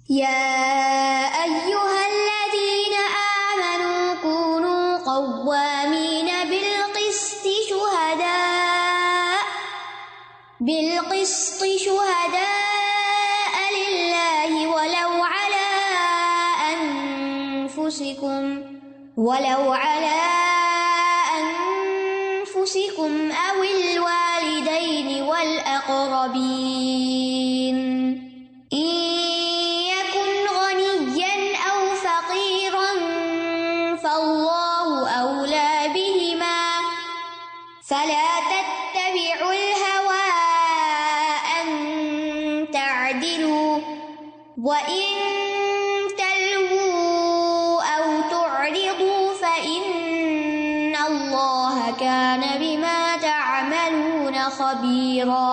يا أيها الذين آمنوا كونوا قوامين بالقسط شهداء لله ولو على أنفسكم أو الوالدين والأقربين إن يكن غنيا أو فقيرا فالله أولى بهما فلا تتبعوا الهوى أن تعدلوا وإن تلووا أو تعرضوا فإن الله كان بما تعملون خبيرا۔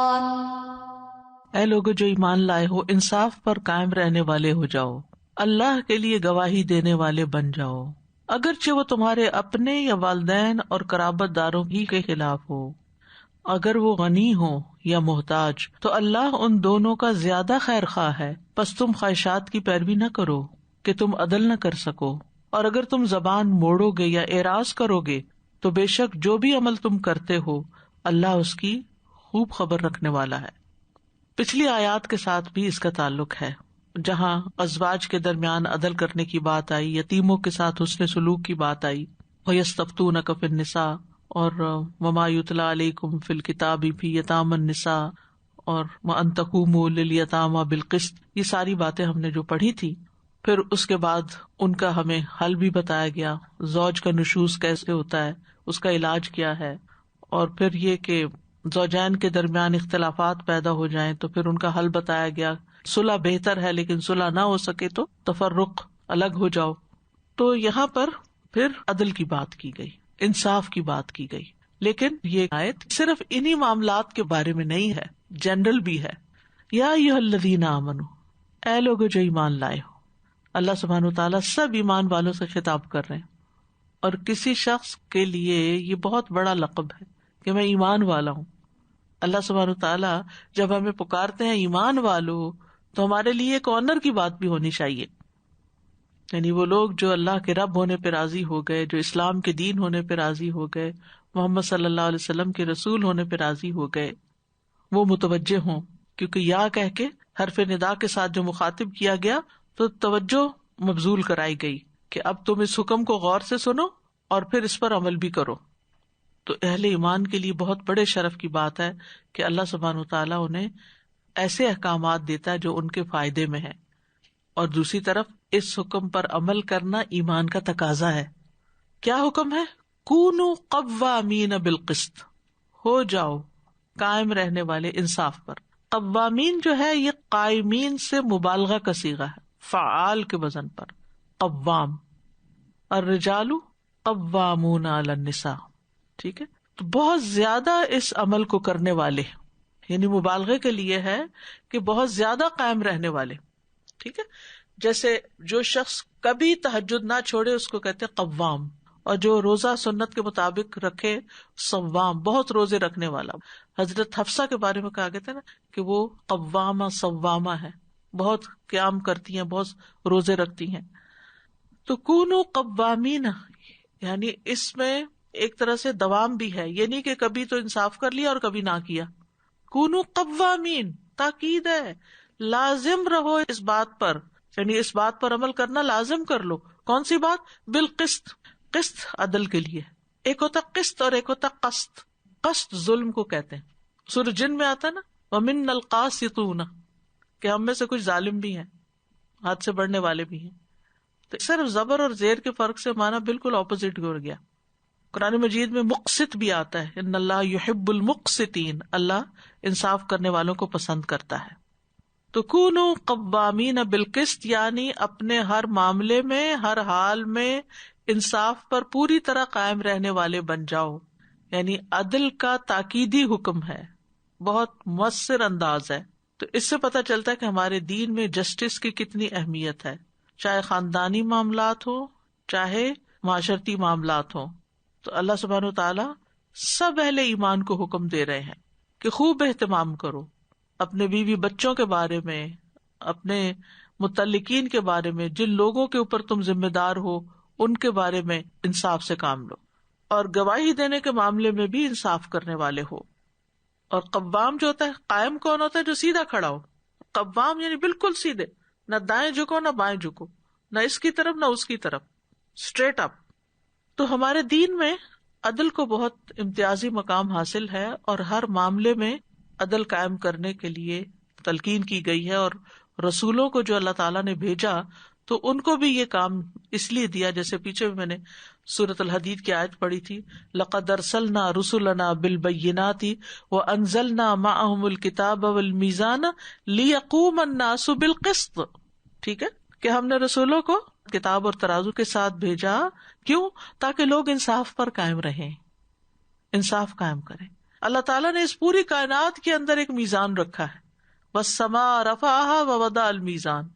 اے لوگو جو ایمان لائے ہو، انصاف پر قائم رہنے والے ہو جاؤ، اللہ کے لیے گواہی دینے والے بن جاؤ، اگرچہ وہ تمہارے اپنے یا والدین اور قرابت داروں ہی کے خلاف ہو، اگر وہ غنی ہو یا محتاج تو اللہ ان دونوں کا زیادہ خیر خواہ ہے، پس تم خواہشات کی پیروی نہ کرو کہ تم عدل نہ کر سکو، اور اگر تم زبان موڑو گے یا اعراض کرو گے تو بے شک جو بھی عمل تم کرتے ہو اللہ اس کی خوب خبر رکھنے والا ہے۔ پچھلی آیات کے ساتھ بھی اس کا تعلق ہے، جہاں ازواج کے درمیان عدل کرنے کی بات آئی، یتیموں کے ساتھ حسن سلوک کی بات آئی، وَيَسْتَفْتُونَكَ فِي النِّسَاءِ اور وَمَا يُتْلَىٰ عَلَيْكُمْ فِي الْكِتَابِ فِي يَتَامَى النِّسَاءِ اور وَأَن تَقُومُوا لِلْيَتَامَى بِالْقِسْطِ، یہ ساری باتیں ہم نے جو پڑھی تھی۔ پھر اس کے بعد ان کا ہمیں حل بھی بتایا گیا، زوج کا نشوز کیسے ہوتا ہے، اس کا علاج کیا ہے، اور پھر یہ کہ زوجین کے درمیان اختلافات پیدا ہو جائیں تو پھر ان کا حل بتایا گیا، صلح بہتر ہے لیکن صلح نہ ہو سکے تو تفرق، الگ ہو جاؤ۔ تو یہاں پر پھر عدل کی بات کی گئی، انصاف کی بات کی گئی، لیکن یہ آیت صرف انہی معاملات کے بارے میں نہیں ہے، جنرل بھی ہے۔ یا ایھا الذین آمنوا، اے لوگو جو ایمان لائے ہو، اللہ سبحانہ وتعالیٰ سب ایمان والوں سے خطاب کر رہے ہیں، اور کسی شخص کے لیے یہ بہت بڑا لقب ہے کہ میں ایمان والا ہوں۔ اللہ سبحانہ وتعالیٰ جب ہمیں پکارتے ہیں ایمان والو، تو ہمارے لیے ایک آنر کی بات بھی ہونی چاہیے، یعنی وہ لوگ جو اللہ کے رب ہونے پہ راضی ہو گئے، جو اسلام کے دین ہونے پہ راضی ہو گئے، محمد صلی اللہ علیہ وسلم کے رسول ہونے پہ راضی ہو گئے، وہ متوجہ ہوں، کیونکہ یا کہہ کے حرف ندا کے ساتھ جو مخاطب کیا گیا تو توجہ مبذول کرائی گئی کہ اب تم اس حکم کو غور سے سنو اور پھر اس پر عمل بھی کرو۔ تو اہل ایمان کے لیے بہت بڑے شرف کی بات ہے کہ اللہ سبحانہ وتعالیٰ انہیں ایسے احکامات دیتا ہے جو ان کے فائدے میں ہے، اور دوسری طرف اس حکم پر عمل کرنا ایمان کا تقاضا ہے۔ کیا حکم ہے؟ کونوا قوامین بالقسط، ہو جاؤ قائم رہنے والے انصاف پر۔ قوامین جو ہے یہ قائمین سے مبالغہ کا صیغہ ہے، فعال کے وزن پر، قوام۔ الرجال قوامون علی النساء، ٹھیک ہے، تو بہت زیادہ اس عمل کو کرنے والے، یعنی مبالغے کے لیے ہے کہ بہت زیادہ قائم رہنے والے، ٹھیک ہے۔ جیسے جو شخص کبھی تہجد نہ چھوڑے اس کو کہتے ہیں قوام، اور جو روزہ سنت کے مطابق رکھے صوام، بہت روزے رکھنے والا۔ حضرت حفصہ کے بارے میں کہا گیا تھا نا کہ وہ قوامہ صوامہ ہے، بہت قیام کرتی ہیں، بہت روزے رکھتی ہیں۔ تو کونوا قوامین، یعنی اس میں ایک طرح سے دوام بھی ہے، یہ نہیں کہ کبھی تو انصاف کر لیا اور کبھی نہ کیا۔ کونوا قوامین تاکید ہے، لازم رہو اس بات پر، یعنی اس بات پر عمل کرنا لازم کر لو۔ کون سی بات؟ بالقسط، قسط عدل کے لیے، ایک ہوتا قسط اور ایک ہوتا قسط۔ قسط ظلم کو کہتے ہیں، سورہ جن میں آتا نا وَمِنَّ الْقَاسِطُونَ، کہ ہم میں سے کچھ ظالم بھی ہیں، حد سے بڑھنے والے بھی ہیں۔ تو صرف زبر اور زیر کے فرق سے معنی بالکل اپوزٹ ہو گیا۔ قرآن مجید میں مقسط بھی آتا ہے، ان اللہ یحب المقسطین، اللہ انصاف کرنے والوں کو پسند کرتا ہے۔ تو کونوا قوامین بالقسط یعنی اپنے ہر معاملے میں، ہر حال میں انصاف پر پوری طرح قائم رہنے والے بن جاؤ، یعنی عدل کا تاکیدی حکم ہے، بہت مؤثر انداز ہے۔ تو اس سے پتہ چلتا ہے کہ ہمارے دین میں جسٹس کی کتنی اہمیت ہے، چاہے خاندانی معاملات ہو، چاہے معاشرتی معاملات ہوں۔ تو اللہ سبحانہ وتعالیٰ سب اہل ایمان کو حکم دے رہے ہیں کہ خوب اہتمام کرو اپنے بیوی بچوں کے بارے میں، اپنے متعلقین کے بارے میں، جن لوگوں کے اوپر تم ذمہ دار ہو ان کے بارے میں انصاف سے کام لو، اور گواہی دینے کے معاملے میں بھی انصاف کرنے والے ہو. اور قوام جو ہوتا ہے، قائم کون ہوتا ہے؟ جو سیدھا کھڑا ہو. قوام یعنی بالکل سیدھے، نہ دائیں جھکو نہ بائیں جھکو، نہ اس کی طرف نہ اس کی طرف، اسٹریٹ اپ. تو ہمارے دین میں عدل کو بہت امتیازی مقام حاصل ہے، اور ہر معاملے میں عدل قائم کرنے کے لیے تلقین کی گئی ہے. اور رسولوں کو جو اللہ تعالیٰ نے بھیجا تو ان کو بھی یہ کام اس لیے دیا، جیسے پیچھے میں نے سورۃ الحدید کی آیت پڑھی تھی، لقد ارسلنا رسلنا بالبینات وانزلنا معهم الکتاب والمیزان لیقوم الناس بالقسط. ٹھیک ہے کہ ہم نے رسولوں کو کتاب اور ترازو کے ساتھ بھیجا، کیوں؟ تاکہ لوگ انصاف پر قائم رہیں، انصاف قائم کریں. اللہ تعالیٰ نے اس پوری کائنات کے اندر ایک میزان رکھا ہے، والسماء رفعها ووضع الميزان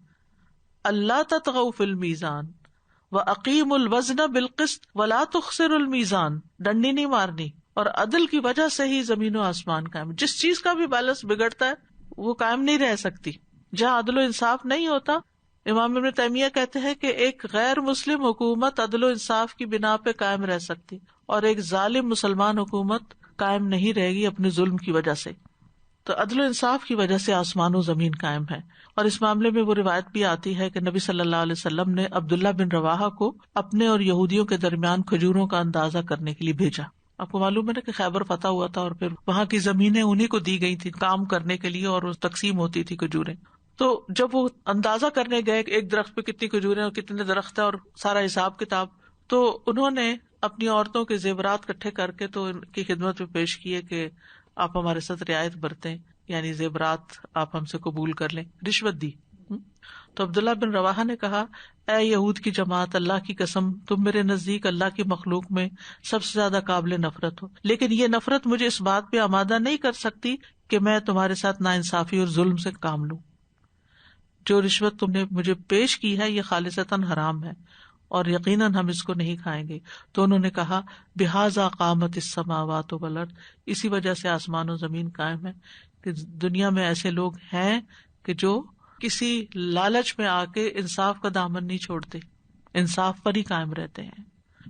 الا تطغوا في الميزان واقیموا الوزن بالقسط ولا تخسروا الميزان. ڈنڈی نہیں مارنی، اور عدل کی وجہ سے ہی زمین و آسمان قائم. جس چیز کا بھی بیلنس بگڑتا ہے وہ قائم نہیں رہ سکتی. جہاں عدل و انصاف نہیں ہوتا، امام ابن تیمیہ کہتے ہیں کہ ایک غیر مسلم حکومت عدل و انصاف کی بنا پہ قائم رہ سکتی، اور ایک ظالم مسلمان حکومت قائم نہیں رہے گی اپنے ظلم کی وجہ سے. تو عدل و انصاف کی وجہ سے آسمان و زمین قائم ہے. اور اس معاملے میں وہ روایت بھی آتی ہے کہ نبی صلی اللہ علیہ وسلم نے عبداللہ بن رواحہ کو اپنے اور یہودیوں کے درمیان کھجوروں کا اندازہ کرنے کے لیے بھیجا. آپ کو معلوم ہے نا کہ خیبر فتح ہوا تھا، اور پھر وہاں کی زمینیں انہیں کو دی گئی تھی کام کرنے کے لیے، اور تقسیم ہوتی تھی کھجوریں. تو جب وہ اندازہ کرنے گئے کہ ایک درخت پہ کتنی کھجوریں اور کتنے درخت ہیں اور سارا حساب کتاب، تو انہوں نے اپنی عورتوں کے زیورات اکٹھے کر کے تو ان کی خدمت میں پیش کیے کہ آپ ہمارے ساتھ رعایت برتیں، یعنی زیورات آپ ہم سے قبول کر لیں، رشوت دی. تو عبداللہ بن رواحہ نے کہا، اے یہود کی جماعت، اللہ کی قسم تم میرے نزدیک اللہ کی مخلوق میں سب سے زیادہ قابل نفرت ہو، لیکن یہ نفرت مجھے اس بات پہ آمادہ نہیں کر سکتی کہ میں تمہارے ساتھ ناانصافی اور ظلم سے کام لوں. جو رشوت تم نے مجھے پیش کی ہے یہ خالصتاً حرام ہے، اور یقیناً ہم اس کو نہیں کھائیں گے. تو انہوں نے کہا، بہذا قامت السماوات والارض، اسی وجہ سے آسمان و زمین قائم ہے کہ دنیا میں ایسے لوگ ہیں کہ جو کسی لالچ میں آ کے انصاف کا دامن نہیں چھوڑتے، انصاف پر ہی قائم رہتے ہیں.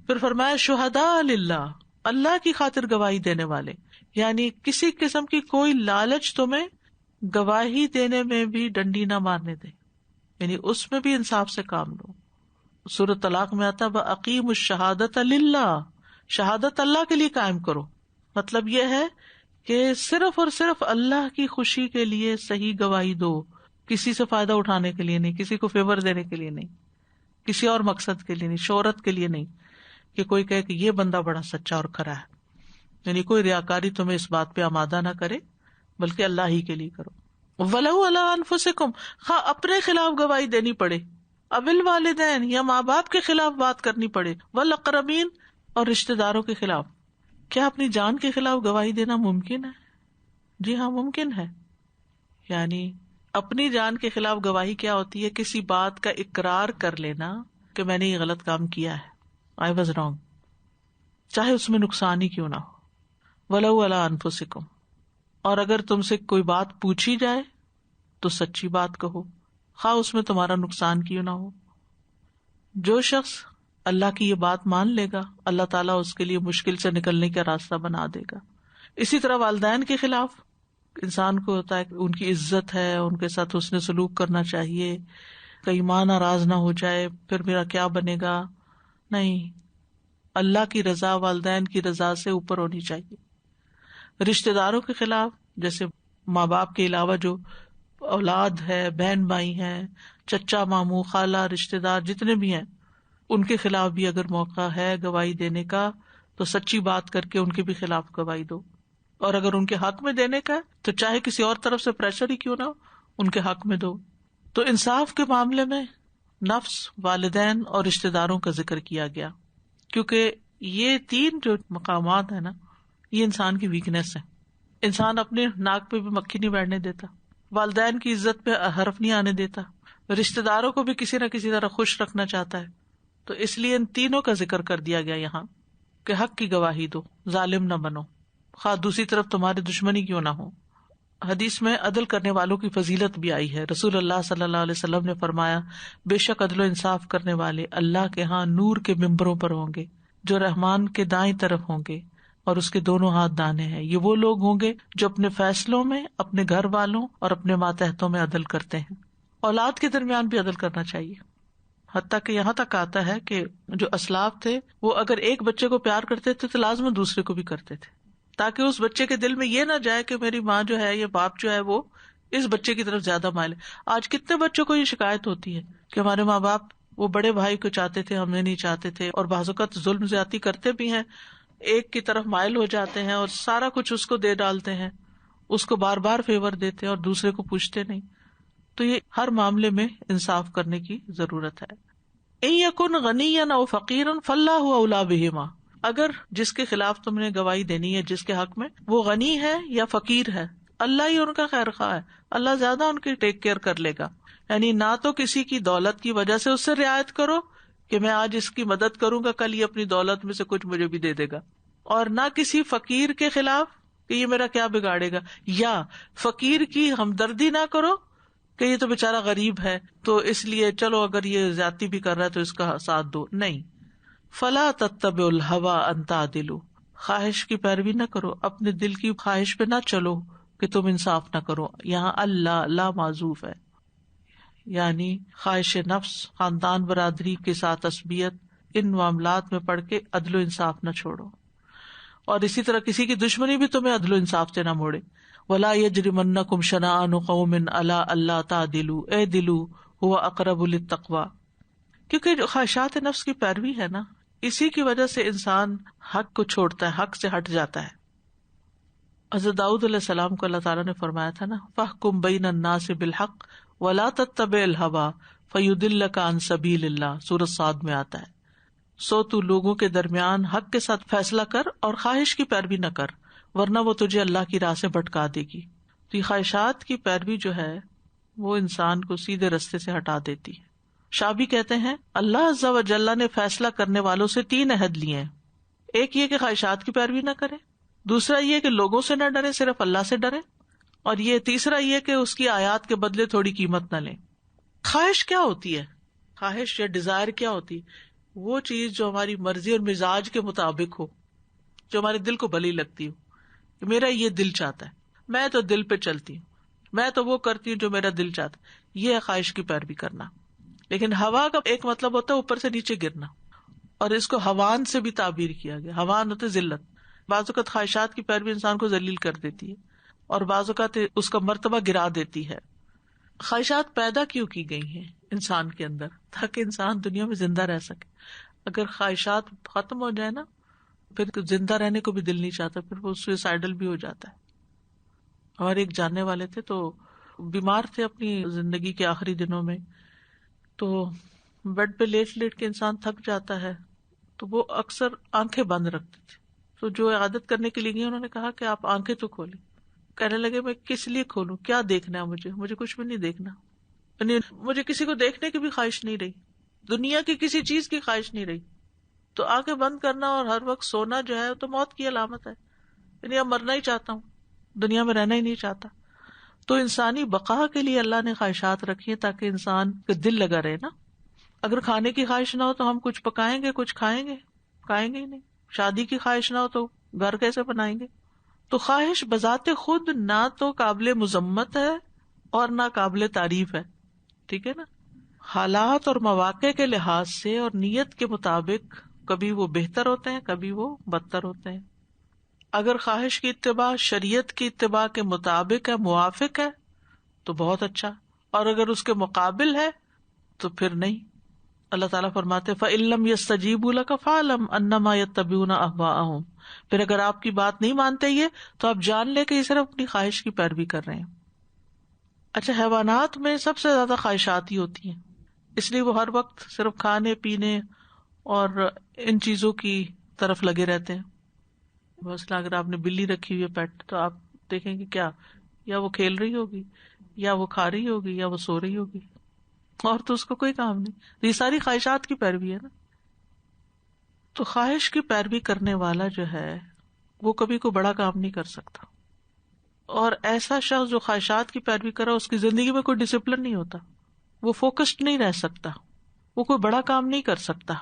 پھر فرمایا شہداء للہ، اللہ کی خاطر گواہی دینے والے، یعنی کسی قسم کی کوئی لالچ تمہیں گواہی دینے میں بھی ڈنڈی نہ مارنے دے، یعنی اس میں بھی انصاف سے کام لو. سورۃ طلاق میں آتا وَأَقِیمُوا الشَّهَادَةَ لِلَّهِ، شہادت اللہ کے لیے قائم کرو. مطلب یہ ہے کہ صرف اور صرف اللہ کی خوشی کے لیے صحیح گواہی دو، کسی سے فائدہ اٹھانے کے لیے نہیں، کسی کو فیور دینے کے لیے نہیں، کسی اور مقصد کے لیے نہیں، شہرت کے لیے نہیں کہ کوئی کہے کہ یہ بندہ بڑا سچا اور کھرا ہے. یعنی کوئی ریاکاری تمہیں اس بات پہ آمادہ نہ کرے، بلکہ اللہ ہی کے لیے کرو. وَلَوْ عَلَىٰ أَنفُسِكُمْ، خواہ اپنے خلاف گواہی دینی پڑے، اوِّل والدین، یا ماں باپ کے خلاف بات کرنی پڑے، والاقربین، اور رشتے داروں کے خلاف. کیا اپنی جان کے خلاف گواہی دینا ممکن ہے؟ جی ہاں ممکن ہے. یعنی اپنی جان کے خلاف گواہی کیا ہوتی ہے؟ کسی بات کا اقرار کر لینا کہ میں نے یہ غلط کام کیا ہے، I was wrong، چاہے اس میں نقصان ہی کیوں نہ ہو. وَلَوْ عَلَىٰ أَنفُسِكُمْ، اور اگر تم سے کوئی بات پوچھی جائے تو سچی بات کہو، خواہ اس میں تمہارا نقصان کیوں نہ ہو. جو شخص اللہ کی یہ بات مان لے گا، اللہ تعالیٰ اس کے لیے مشکل سے نکلنے کا راستہ بنا دے گا. اسی طرح والدین کے خلاف انسان کو ہوتا ہے کہ ان کی عزت ہے، ان کے ساتھ حسن سلوک کرنا چاہیے، کہیں ماں ناراض نہ ہو جائے پھر میرا کیا بنے گا. نہیں، اللہ کی رضا والدین کی رضا سے اوپر ہونی چاہیے. رشتے داروں کے خلاف، جیسے ماں باپ کے علاوہ جو اولاد ہے، بہن بھائی ہیں، چچا ماموں خالہ رشتے دار جتنے بھی ہیں، ان کے خلاف بھی اگر موقع ہے گواہی دینے کا تو سچی بات کر کے ان کے بھی خلاف گواہی دو. اور اگر ان کے حق میں دینے کا ہے تو چاہے کسی اور طرف سے پریشر ہی کیوں نہ ہو، ان کے حق میں دو. تو انصاف کے معاملے میں نفس، والدین اور رشتے داروں کا ذکر کیا گیا، کیونکہ یہ تین جو مقامات ہیں نا، یہ انسان کی ویکنیس ہے. انسان اپنے ناک پہ بھی مکھی نہیں بیٹھنے دیتا، والدین کی عزت پہ حرف نہیں آنے دیتا، رشتے داروں کو بھی کسی نہ کسی طرح خوش رکھنا چاہتا ہے. تو اس لیے ان تینوں کا ذکر کر دیا گیا یہاں کہ حق کی گواہی دو، ظالم نہ بنو، خواہ دوسری طرف تمہاری دشمنی کیوں نہ ہو. حدیث میں عدل کرنے والوں کی فضیلت بھی آئی ہے. رسول اللہ صلی اللہ علیہ وسلم نے فرمایا بے شک عدل و انصاف کرنے والے اللہ کے ہاں نور کے ممبروں پر ہوں گے جو رحمان کے دائیں طرف ہوں گے اور اس کے دونوں ہاتھ دانے ہیں. یہ وہ لوگ ہوں گے جو اپنے فیصلوں میں اپنے گھر والوں اور اپنے ماتحتوں میں عدل کرتے ہیں. اولاد کے درمیان بھی عدل کرنا چاہیے. حتیٰ کہ یہاں تک آتا ہے کہ جو اسلاف تھے وہ اگر ایک بچے کو پیار کرتے تھے تو لازماً دوسرے کو بھی کرتے تھے، تاکہ اس بچے کے دل میں یہ نہ جائے کہ میری ماں جو ہے یا باپ جو ہے وہ اس بچے کی طرف زیادہ مائل ہے. آج کتنے بچوں کو یہ شکایت ہوتی ہے کہ ہمارے ماں باپ وہ بڑے بھائی کو چاہتے تھے، ہمیں نہیں چاہتے تھے، اور بعض اوقات ظلم زیادتی کرتے بھی ہیں، ایک کی طرف مائل ہو جاتے ہیں اور سارا کچھ اس کو دے ڈالتے ہیں، اس کو بار بار فیور دیتے ہیں اور دوسرے کو پوچھتے نہیں. تو یہ ہر معاملے میں انصاف کرنے کی ضرورت ہے. ان یکن غنیا او فقیرا فاللہ اولی بہما، اگر جس کے خلاف تم نے گواہی دینی ہے جس کے حق میں وہ غنی ہے یا فقیر ہے، اللہ ہی ان کا خیر خواہ ہے، اللہ زیادہ ان کی ٹیک کیئر کر لے گا. یعنی نہ تو کسی کی دولت کی وجہ سے اس سے رعایت کرو کہ میں آج اس کی مدد کروں گا کل یہ اپنی دولت میں سے کچھ مجھے بھی دے دے گا، اور نہ کسی فقیر کے خلاف کہ یہ میرا کیا بگاڑے گا، یا فقیر کی ہمدردی نہ کرو کہ یہ تو بیچارہ غریب ہے تو اس لیے چلو اگر یہ زیادتی بھی کر رہا ہے تو اس کا ساتھ دو. نہیں، فلا تتبعوا الہوی ان تعدلوا، خواہش کی پیروی نہ کرو، اپنے دل کی خواہش پہ نہ چلو کہ تم انصاف نہ کرو. یہاں اللہ لا معذوف ہے، یعنی خواہش نفس، خاندان برادری کے ساتھ عصبیت، ان معاملات میں پڑھ کے عدل و انصاف نہ چھوڑو. اور اسی طرح کسی کی دشمنی بھی تمہیں عدل و انصاف سے نہ موڑے. ولا یجرمنکم شنآن قوم علی الا تعدلوا اعدلوا هو اقرب للتقوی، کیونکہ جو خواہشات نفس کی پیروی ہے نا، اسی کی وجہ سے انسان حق کو چھوڑتا ہے، حق سے ہٹ جاتا ہے. حضرت داؤد علیہ السلام کو اللہ تعالیٰ نے فرمایا تھا نا فاحکم بین الناس بالحق ولا تتبع الہوی فیضلک عن سبیل اللہ، سورۃ صاد میں آتا ہے. سو تو لوگوں کے درمیان حق کے ساتھ فیصلہ کر اور خواہش کی پیروی نہ کر، ورنہ وہ تجھے اللہ کی راہ سے بھٹکا دے گی. تو یہ خواہشات کی پیروی جو ہے وہ انسان کو سیدھے رستے سے ہٹا دیتی ہے. شابی کہتے ہیں اللہ عز و جل نے فیصلہ کرنے والوں سے 3 عہد لیے ہیں. ایک یہ کہ خواہشات کی پیروی نہ کرے، دوسرا یہ کہ لوگوں سے نہ ڈرے، صرف اللہ سے ڈرے، اور یہ تیسرا یہ کہ اس کی آیات کے بدلے تھوڑی قیمت نہ لیں. خواہش کیا ہوتی ہے؟ خواہش یا ڈیزائر کیا ہوتی ہے؟ وہ چیز جو ہماری مرضی اور مزاج کے مطابق ہو، جو ہمارے دل کو بھلی لگتی ہو. میرا یہ دل چاہتا ہے، میں تو دل پہ چلتی ہوں، میں تو وہ کرتی ہوں جو میرا دل چاہتا ہے. یہ ہے خواہش کی پیروی کرنا. لیکن ہوا کا ایک مطلب ہوتا ہے اوپر سے نیچے گرنا، اور اس کو ہوان سے بھی تعبیر کیا گیا. ہوان ہوتے ذلت. بعض اوقات خواہشات کی پیروی انسان کو ذلیل کر دیتی ہے اور بعض اوقات اس کا مرتبہ گرا دیتی ہے. خواہشات پیدا کیوں کی گئی ہیں انسان کے اندر؟ تاکہ انسان دنیا میں زندہ رہ سکے. اگر خواہشات ختم ہو جائے نا پھر زندہ رہنے کو بھی دل نہیں چاہتا، پھر وہ سوئسائڈل بھی ہو جاتا ہے. ہمارے ایک جاننے والے تھے تو بیمار تھے اپنی زندگی کے آخری دنوں میں، تو بیڈ پہ لیٹ لیٹ کے انسان تھک جاتا ہے تو وہ اکثر آنکھیں بند رکھتے تھے. تو جو عادت کرنے کے لیے گئی انہوں نے کہا کہ آپ آنکھیں تو کھولیں. کہنے لگے میں کس لیے کھولوں، کیا دیکھنا ہے مجھے کچھ بھی نہیں دیکھنا. یعنی مجھے کسی کو دیکھنے کی بھی خواہش نہیں رہی، دنیا کی کسی چیز کی خواہش نہیں رہی. تو آنکھیں بند کرنا اور ہر وقت سونا جو ہے تو موت کی علامت ہے. یعنی اب مرنا ہی چاہتا ہوں، دنیا میں رہنا ہی نہیں چاہتا. تو انسانی بقا کے لیے اللہ نے خواہشات رکھی ہیں تاکہ انسان کا دل لگا رہے نا. اگر کھانے کی خواہش نہ ہو تو ہم کچھ پکائیں گے، کچھ کھائیں گے ہی نہیں. شادی کی خواہش نہ ہو تو گھر کیسے بنائیں گے؟ تو خواہش بذات خود نہ تو قابل مذمت ہے اور نہ قابل تعریف ہے. ٹھیک ہے نا. حالات اور مواقع کے لحاظ سے اور نیت کے مطابق کبھی وہ بہتر ہوتے ہیں، کبھی وہ بدتر ہوتے ہیں. اگر خواہش کی اتباع شریعت کی اتباع کے مطابق ہے، موافق ہے تو بہت اچھا، اور اگر اس کے مقابل ہے تو پھر نہیں. اللہ تعالیٰ فرماتے فَإِن لَّمْ يَسْتَجِيبُوا لَكَ فَاعْلَمْ أَنَّمَا يَتَّبِعُونَ أَهْوَاءَهُمْ. پھر اگر آپ کی بات نہیں مانتے یہ تو آپ جان لے کہ یہ صرف اپنی خواہش کی پیروی کر رہے ہیں. اچھا، حیوانات میں سب سے زیادہ خواہشات ہی ہوتی ہیں، اس لیے وہ ہر وقت صرف کھانے پینے اور ان چیزوں کی طرف لگے رہتے ہیں. مثلا اگر آپ نے بلی رکھی ہوئی ہے پیٹ تو آپ دیکھیں گے کیا، یا وہ کھیل رہی ہوگی، یا وہ کھا رہی ہوگی، یا وہ سو رہی ہوگی، اور تو اس کو کوئی کام نہیں. یہ ساری خواہشات کی پیروی ہے نا. تو خواہش کی پیروی کرنے والا جو ہے وہ کبھی کوئی بڑا کام نہیں کر سکتا. اور ایسا شخص جو خواہشات کی پیروی کرا اس کی زندگی میں کوئی ڈسپلن نہیں ہوتا، وہ فوکسڈ نہیں رہ سکتا، وہ کوئی بڑا کام نہیں کر سکتا.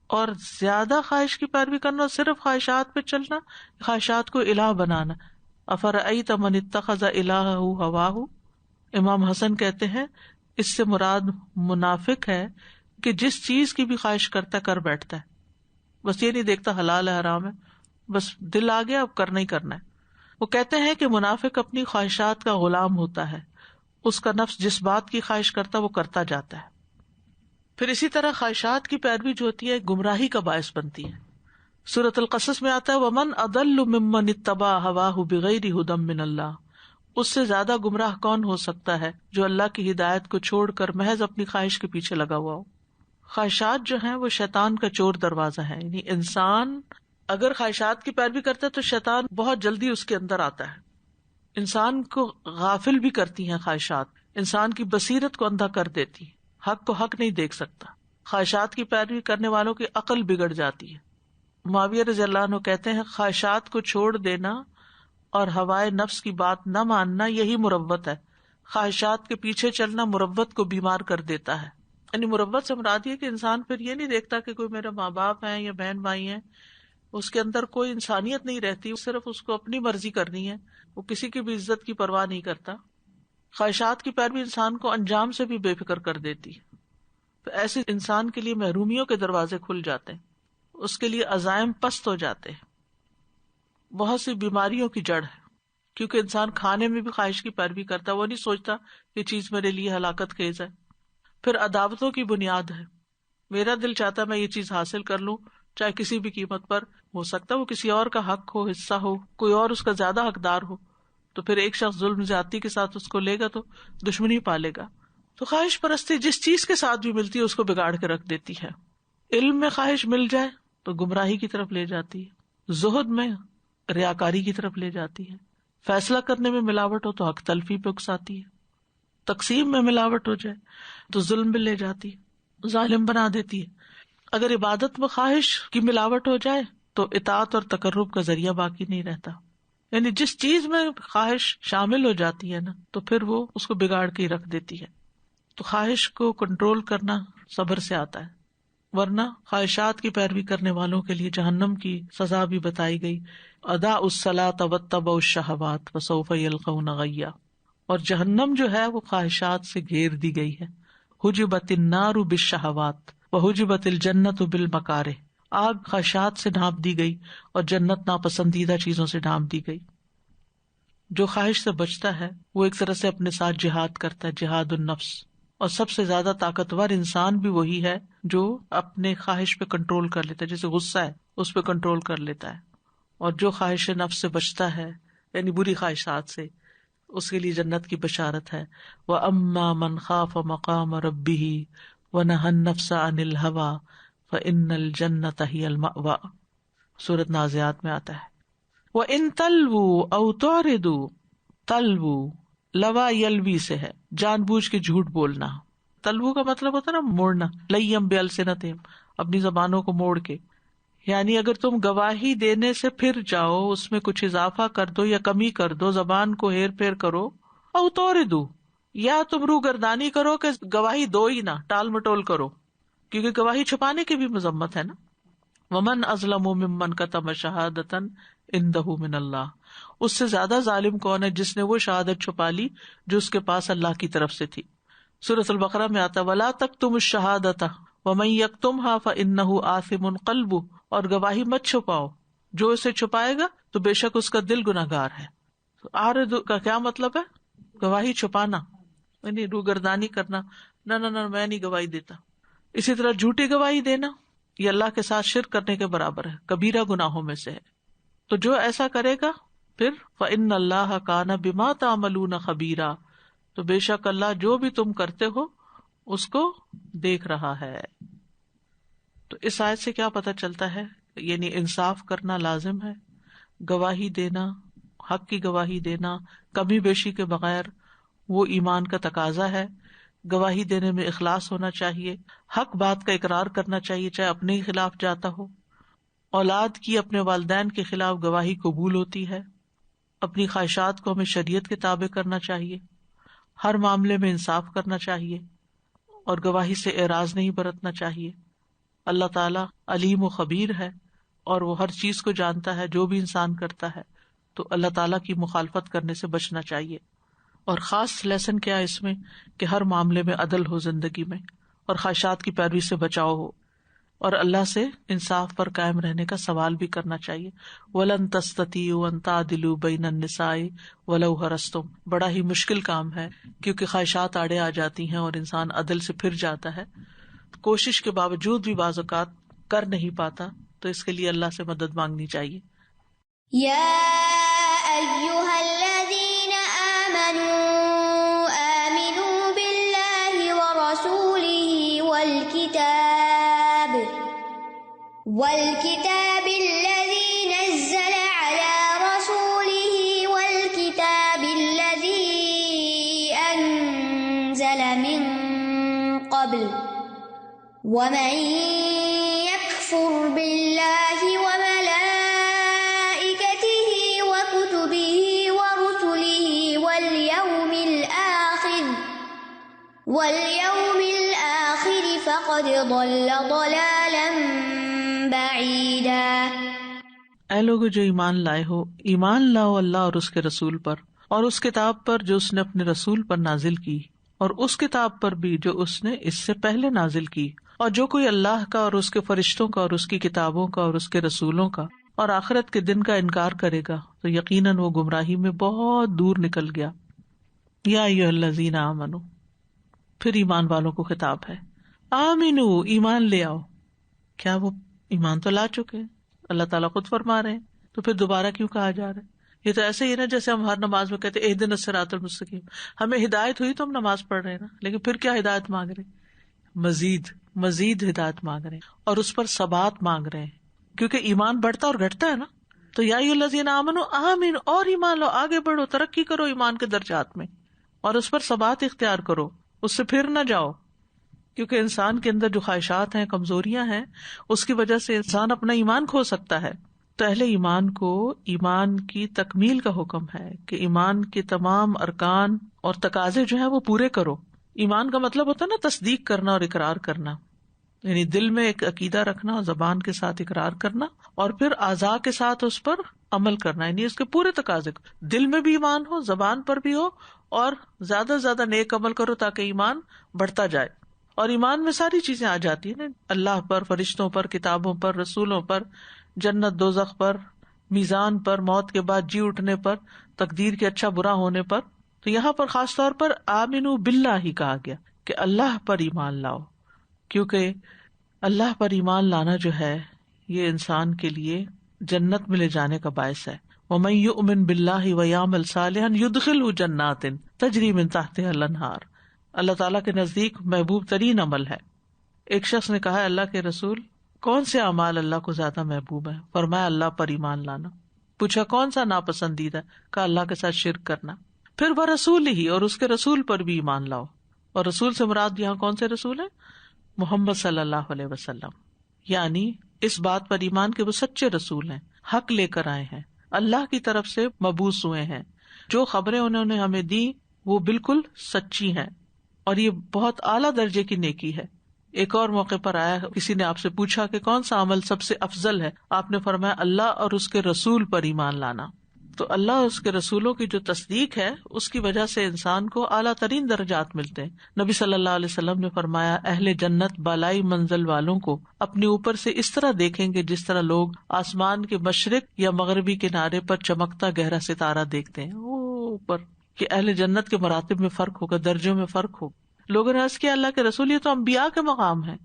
اور زیادہ خواہش کی پیروی کرنا، صرف خواہشات پہ چلنا، خواہشات کو الہ بنانا. افرأیت من اتخذ الہہ ہواہ، امام حسن کہتے ہیں اس سے مراد منافق ہے کہ جس چیز کی بھی خواہش کرتا کر بیٹھتا ہے، بس یہ نہیں دیکھتا حلال ہے حرام ہے، بس دل آ گیا اب کرنا ہی کرنا ہے. وہ کہتے ہیں کہ منافق اپنی خواہشات کا غلام ہوتا ہے، اس کا نفس جس بات کی خواہش کرتا وہ کرتا جاتا ہے. پھر اسی طرح خواہشات کی پیروی جو ہوتی ہے گمراہی کا باعث بنتی ہے. سورۃ القصص میں آتا ہے وَمَنْ أَضَلُّ مِمَّنِ اتَّبَعَ هَوَاهُ بِغَيْرِ هُدًى مِّنَ اللَّهِ، اس سے زیادہ گمراہ کون ہو سکتا ہے جو اللہ کی ہدایت کو چھوڑ کر محض اپنی خواہش کے پیچھے لگا ہوا ہو. خواہشات جو ہیں وہ شیطان کا چور دروازہ ہے، یعنی انسان اگر خواہشات کی پیروی کرتا ہے تو شیطان بہت جلدی اس کے اندر آتا ہے. انسان کو غافل بھی کرتی ہیں خواہشات، انسان کی بصیرت کو اندھا کر دیتی، حق کو حق نہیں دیکھ سکتا. خواہشات کی پیروی کرنے والوں کی عقل بگڑ جاتی ہے. معاویہ رضی اللہ عنہ کہتے ہیں خواہشات کو چھوڑ دینا اور ہوائے نفس کی بات نہ ماننا یہی مروت ہے. خواہشات کے پیچھے چلنا مروت کو بیمار کر دیتا ہے. یعنی مروت سے مراد یہ کہ انسان پھر یہ نہیں دیکھتا کہ کوئی میرے ماں باپ ہیں یا بہن بھائی ہیں، اس کے اندر کوئی انسانیت نہیں رہتی، صرف اس کو اپنی مرضی کرنی ہے، وہ کسی کی بھی عزت کی پرواہ نہیں کرتا. خواہشات کی پیروی انسان کو انجام سے بھی بے فکر کر دیتی ہے. تو ایسے انسان کے لیے محرومیوں کے دروازے کھل جاتے ہیں، اس کے لیے عزائم پست ہو جاتے ہیں. بہت سی بیماریوں کی جڑ ہے، کیونکہ انسان کھانے میں بھی خواہش کی پیروی کرتا ہے، وہ نہیں سوچتا یہ چیز میرے لیے ہلاکت خیز ہے. پھر عداوتوں کی بنیاد ہے، میرا دل چاہتا ہے میں یہ چیز حاصل کر لوں چاہے کسی بھی قیمت پر، ہو سکتا ہے وہ کسی اور کا حق ہو، حصہ ہو، کوئی اور اس کا زیادہ حقدار ہو، تو پھر ایک شخص ظلم زیادتی کے ساتھ اس کو لے گا تو دشمنی پالے گا. تو خواہش پرستی جس چیز کے ساتھ بھی ملتی ہے اس کو بگاڑ کے رکھ دیتی ہے. علم میں خواہش مل جائے تو گمراہی کی طرف لے جاتی ہے، زہد میں ریاکاری کی طرف لے جاتی ہے، فیصلہ کرنے میں ملاوٹ ہو تو حق تلفی پہ اکساتی ہے، تقسیم میں ملاوٹ ہو جائے تو ظلم میں لے جاتی ہے، ظالم بنا دیتی ہے. اگر عبادت میں خواہش کی ملاوٹ ہو جائے تو اطاعت اور تقرب کا ذریعہ باقی نہیں رہتا. یعنی جس چیز میں خواہش شامل ہو جاتی ہے نا تو پھر وہ اس کو بگاڑ کے رکھ دیتی ہے. تو خواہش کو کنٹرول کرنا صبر سے آتا ہے، ورنہ خواہشات کی پیروی کرنے والوں کے لیے جہنم کی سزا بھی بتائی گئی. ادا الصلاۃ واتبعوا الشہوات فسوف یلقون غیا، اور جہنم جو ہے وہ خواہشات سے گھیر دی گئی ہے. حجبت النار بالشہوات وحجبت الجنت بالمکارہ، آگ خواہشات سے ڈھانپ دی گئی اور جنت ناپسندیدہ چیزوں سے ڈھانپ دی گئی. جو خواہش سے بچتا ہے وہ ایک طرح سے اپنے ساتھ جہاد کرتا ہے، جہاد النفس. اور سب سے زیادہ طاقتور انسان بھی وہی ہے جو اپنے خواہش پہ کنٹرول کر لیتا ہے، جیسے غصہ ہے اس پہ کنٹرول کر لیتا ہے. اور جو خواہش نفس سے بچتا ہے یعنی بری خواہشات سے، اس کے لیے جنت کی بشارت ہے. وَأَمَّا مَنْ خَافَ مَقَامَ رَبِّهِ وَنَهَى النَّفْسَ عَنِ الْهَوَىٰ فَإِنَّ الْجَنَّةَ هِيَ الْمَأْوَىٰ. سورۃ نازعات میں آتا ہے. وَإِن تَلْوُوا أَوْ تُعْرِضُوا، تلوو لوا یلوی سے ہے، جان بوجھ کے جھوٹ بولنا. تلوو کا مطلب ہوتا ہے نا موڑنا، لیم بِأَلْسِنَتِهِمْ، اپنی زبانوں کو موڑ کے. یعنی اگر تم گواہی دینے سے پھر جاؤ، اس میں کچھ اضافہ کر دو یا کمی کر دو، زبان کو ہیر پھیر کرو، او توردو، یا تم روح گردانی کرو کہ گواہی دو ہی نہ، ٹال مٹول کرو، کیونکہ گواہی چھپانے کی بھی مذمت ہے نا. ومن اظلم ممن کتم شہادۃ عندہ من اللہ، اس سے زیادہ ظالم کون ہے جس نے وہ شہادت چھپا لی جو اس کے پاس اللہ کی طرف سے تھی. سورۃ البقرہ میں آتا ولا تکتموا الشہادۃ ومن یکتمھا فانہ آثم قلبہ، اور گواہی مت چھپاؤ، جو اسے چھپائے گا تو بے شک اس کا دل گناہگار ہے. عارض کا کیا مطلب ہے؟ گواہی چھپانا، یعنی روگردانی کرنا، نہ میں نہیں گواہی دیتا. اسی طرح جھوٹی گواہی دینا یہ اللہ کے ساتھ شرک کرنے کے برابر ہے، کبیرہ گناہوں میں سے ہے. تو جو ایسا کرے گا پھر فإن اللہ کان بما تعملون خبیرا، تو بے شک اللہ جو بھی تم کرتے ہو اس کو دیکھ رہا ہے. تو اس آیت سے کیا پتہ چلتا ہے؟ یعنی انصاف کرنا لازم ہے، گواہی دینا، حق کی گواہی دینا کمی بیشی کے بغیر، وہ ایمان کا تقاضا ہے. گواہی دینے میں اخلاص ہونا چاہیے، حق بات کا اقرار کرنا چاہیے چاہے اپنے ہی خلاف جاتا ہو. اولاد کی اپنے والدین کے خلاف گواہی قبول ہوتی ہے، اپنی خواہشات کو ہمیں شریعت کے تابع کرنا چاہیے، ہر معاملے میں انصاف کرنا چاہیے اور گواہی سے اعراض نہیں برتنا چاہیے۔ اللہ تعالیٰ علیم و خبیر ہے اور وہ ہر چیز کو جانتا ہے، جو بھی انسان کرتا ہے، تو اللہ تعالیٰ کی مخالفت کرنے سے بچنا چاہیے۔ اور خاص لیسن کیا ہے اس میں کہ ہر معاملے میں عدل ہو زندگی میں، اور خواہشات کی پیروی سے بچاؤ ہو، اور اللہ سے انصاف پر قائم رہنے کا سوال بھی کرنا چاہیے۔ وَلَن تَسْتَطِيعُوا أَن تَعْدِلُوا بَيْنَ النِّسَاءِ وَلَوْ حَرَصْتُمْ، بڑا ہی مشکل کام ہے کیونکہ خواہشات آڑے آ جاتی ہیں اور انسان عدل سے پھر جاتا ہے، کوشش کے باوجود بھی بعض اوقات کر نہیں پاتا، تو اس کے لیے اللہ سے مدد مانگنی چاہیے۔ یا ایھا الذین آمنوا آمنوا باللہ ورسولہ والکتاب الذی نزل علی رسولہ والکتاب الذی انزل من قبل ومن یکفر باللہ وملائکتہ وکتبہ ورسلہ واليوم الآخر فقد ضل ضلالا بعیدا۔ اے لوگو جو ایمان لائے ہو، ایمان لاؤ اللہ اور اس کے رسول پر، اور اس کتاب پر جو اس نے اپنے رسول پر نازل کی، اور اس کتاب پر بھی جو اس نے اس سے پہلے نازل کی، اور جو کوئی اللہ کا اور اس کے فرشتوں کا اور اس کی کتابوں کا اور اس کے رسولوں کا اور آخرت کے دن کا انکار کرے گا تو یقیناً وہ گمراہی میں بہت دور نکل گیا۔ یا ایھا الذین آمنو، پھر ایمان والوں کو خطاب ہے، آمنو، ایمان لے آؤ۔ کیا وہ ایمان تو لا چکے ہیں؟ اللہ تعالیٰ خود فرما رہے ہیں، تو پھر دوبارہ کیوں کہا جا رہا ہے؟ یہ تو ایسے ہی نا جیسے ہم ہر نماز میں کہتے اہدنا الصراط المستقیم، ہمیں ہدایت ہوئی تو ہم نماز پڑھ رہے ہیں نا، لیکن پھر کیا ہدایت مانگ رہے ہیں؟ مزید ہدایت مانگ رہے ہیں اور اس پر ثبات مانگ رہے ہیں، کیونکہ ایمان بڑھتا اور گھٹتا ہے نا۔ تو یا ایھا الذین آمنوا آمنوا، اور ایمان لو، آگے بڑھو، ترقی کرو ایمان کے درجات میں، اور اس پر ثبات اختیار کرو، اس سے پھر نہ جاؤ، کیونکہ انسان کے اندر جو خواہشات ہیں، کمزوریاں ہیں، اس کی وجہ سے انسان اپنا ایمان کھو سکتا ہے۔ تو اہل ایمان کو ایمان کی تکمیل کا حکم ہے کہ ایمان کے تمام ارکان اور تقاضے جو ہیں وہ پورے کرو۔ ایمان کا مطلب ہوتا ہے نا تصدیق کرنا اور اقرار کرنا، یعنی دل میں ایک عقیدہ رکھنا اور زبان کے ساتھ اقرار کرنا، اور پھر اعضاء کے ساتھ اس پر عمل کرنا، یعنی اس کے پورے تقاضے، دل میں بھی ایمان ہو، زبان پر بھی ہو، اور زیادہ سے زیادہ نیک عمل کرو تاکہ ایمان بڑھتا جائے۔ اور ایمان میں ساری چیزیں آ جاتی ہیں نا، اللہ پر، فرشتوں پر، کتابوں پر، رسولوں پر، جنت دوزخ پر، میزان پر، موت کے بعد جی اٹھنے پر، تقدیر کے اچھا برا ہونے پر۔ تو یہاں پر خاص طور پر آمنو باللہ ہی کہا گیا کہ اللہ پر ایمان لاؤ، کیونکہ اللہ پر ایمان لانا جو ہے یہ انسان کے لیے جنت میں لے جانے کا باعث ہے۔ وَمَن يُؤْمِن بِاللَّهِ وَيَعْمَلْ صَالِحًا يُدْخِلْهُ جَنَّاتٍ تَجْرِي مِن تَحْتِهَا الْأَنْهَارُ، اللہ تعالیٰ کے نزدیک محبوب ترین عمل ہے۔ ایک شخص نے کہا اللہ کے رسول کون سے اعمال اللہ کو زیادہ محبوب ہے؟ فرمایا اللہ پر ایمان لانا۔ پوچھا کون سا ناپسندیدہ؟ کہا اللہ کے ساتھ شرک کرنا۔ پھر وہ رسول ہی، اور اس کے رسول پر بھی ایمان لاؤ۔ اور رسول سے مراد یہاں کون سے رسول ہیں؟ محمد صلی اللہ علیہ وسلم، یعنی اس بات پر ایمان کے وہ سچے رسول ہیں، حق لے کر آئے ہیں، اللہ کی طرف سے مبعوث ہوئے ہیں، جو خبریں انہوں نے ہمیں دی وہ بالکل سچی ہیں، اور یہ بہت اعلیٰ درجے کی نیکی ہے۔ ایک اور موقع پر آیا، کسی نے آپ سے پوچھا کہ کون سا عمل سب سے افضل ہے؟ آپ نے فرمایا اللہ اور اس کے رسول پر ایمان لانا۔ تو اللہ اور اس کے رسولوں کی جو تصدیق ہے اس کی وجہ سے انسان کو اعلیٰ ترین درجات ملتے ہیں۔ نبی صلی اللہ علیہ وسلم نے فرمایا اہل جنت بالائی منزل والوں کو اپنے اوپر سے اس طرح دیکھیں گے جس طرح لوگ آسمان کے مشرق یا مغربی کنارے پر چمکتا گہرا ستارہ دیکھتے ہیں۔ وہ اوپر کہ اہل جنت کے مراتب میں فرق ہوگا، درجوں میں فرق ہوگا۔ لوگوں نے عرض کیا اللہ کے رسول یہ تو انبیاء کے مقام ہے،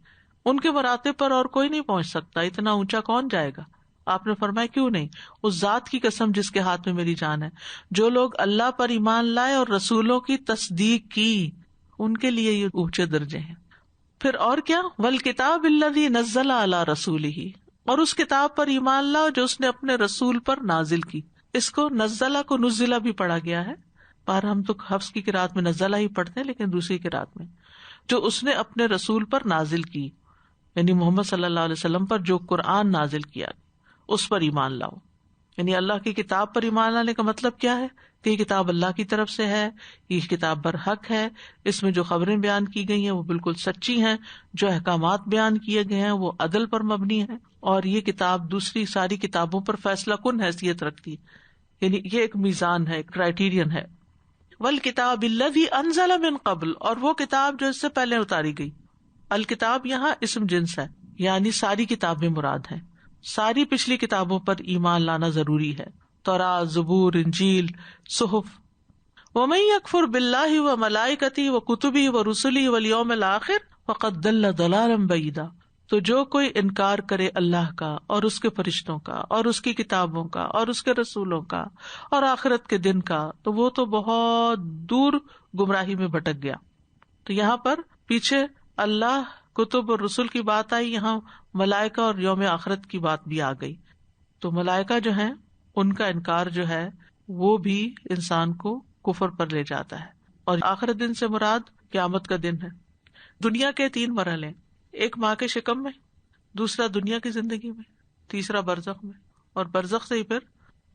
ان کے مراتب پر اور کوئی نہیں پہنچ سکتا، اتنا اونچا کون جائے گا؟ آپ نے فرمایا کیوں نہیں؟ اس ذات کی قسم جس کے ہاتھ میں میری جان ہے، جو لوگ اللہ پر ایمان لائے اور رسولوں کی تصدیق کی ان کے لیے یہ اونچے درجے ہیں۔ پھر اور کیا؟ والکتاب الذی نزل علی رسولہ، اور اس کتاب پر ایمان لاؤ جو اس نے اپنے رسول پر نازل کی۔ اس کو نزلہ کو نزلہ بھی پڑھا گیا ہے، پر ہم تو حفص کی قرات میں نزلہ ہی پڑھتے ہیں، لیکن دوسری قرات میں جو اس نے اپنے رسول پر نازل کی، یعنی محمد صلی اللہ علیہ وسلم پر جو قرآن نازل کیا، اس پر ایمان لاؤ۔ یعنی اللہ کی کتاب پر ایمان لانے کا مطلب کیا ہے کہ یہ کتاب اللہ کی طرف سے ہے، یہ کتاب برحق ہے، اس میں جو خبریں بیان کی گئی ہیں وہ بالکل سچی ہیں، جو احکامات بیان کیے گئے ہیں وہ عدل پر مبنی ہیں، اور یہ کتاب دوسری ساری کتابوں پر فیصلہ کن حیثیت رکھتی ہے. یعنی یہ ایک میزان ہے، ایک کرائیٹیرین ہے. والکتاب الذی انزل من قبل، اور وہ کتاب جو اس سے پہلے اتاری گئی. الکتاب یہاں اسم جنس ہے، یعنی ساری کتابیں مراد ہیں. ساری پچھلی کتابوں پر ایمان لانا ضروری ہے، تورات، زبور، انجیل، صحف. ومن یکفر باللہ وملائکتہ وکتبہ ورسلہ والیوم الآخر فقد ضل ضلالا بعیدا. تو جو کوئی انکار کرے اللہ کا اور اس کے فرشتوں کا اور اس کی کتابوں کا اور اس کے رسولوں کا اور آخرت کے دن کا، تو وہ تو بہت دور گمراہی میں بھٹک گیا. تو یہاں پر پیچھے اللہ، کتب اور رسول کی بات آئی، یہاں ملائکہ اور یوم آخرت کی بات بھی آ گئی. تو ملائکہ جو ہیں ان کا انکار جو ہے وہ بھی انسان کو کفر پر لے جاتا ہے. اور آخرت دن سے مراد قیامت کا دن ہے. دنیا کے 3 مرحلے، ایک ماں کے شکم میں، دوسرا دنیا کی زندگی میں، تیسرا برزخ میں، اور برزخ سے ہی پھر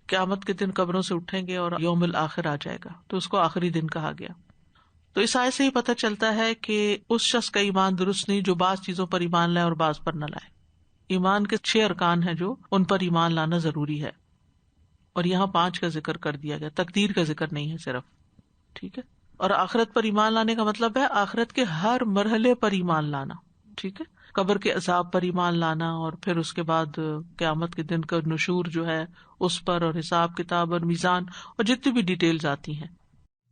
قیامت کے دن قبروں سے اٹھیں گے اور یوم الآخر آ جائے گا، تو اس کو آخری دن کہا گیا. تو اس آیت سے ہی پتہ چلتا ہے کہ اس شخص کا ایمان درست نہیں جو بعض چیزوں پر ایمان لائے اور بعض پر نہ لائے. ایمان کے 6 ارکان ہیں جو ان پر ایمان لانا ضروری ہے، اور یہاں 5 کا ذکر کر دیا گیا، تقدیر کا ذکر نہیں ہے صرف. ٹھیک ہے. اور آخرت پر ایمان لانے کا مطلب ہے آخرت کے ہر مرحلے پر ایمان لانا. ٹھیک ہے. قبر کے عذاب پر ایمان لانا، اور پھر اس کے بعد قیامت کے دن کا نشور جو ہے اس پر، اور حساب کتاب اور میزان اور جتنی بھی ڈیٹیلز آتی ہیں.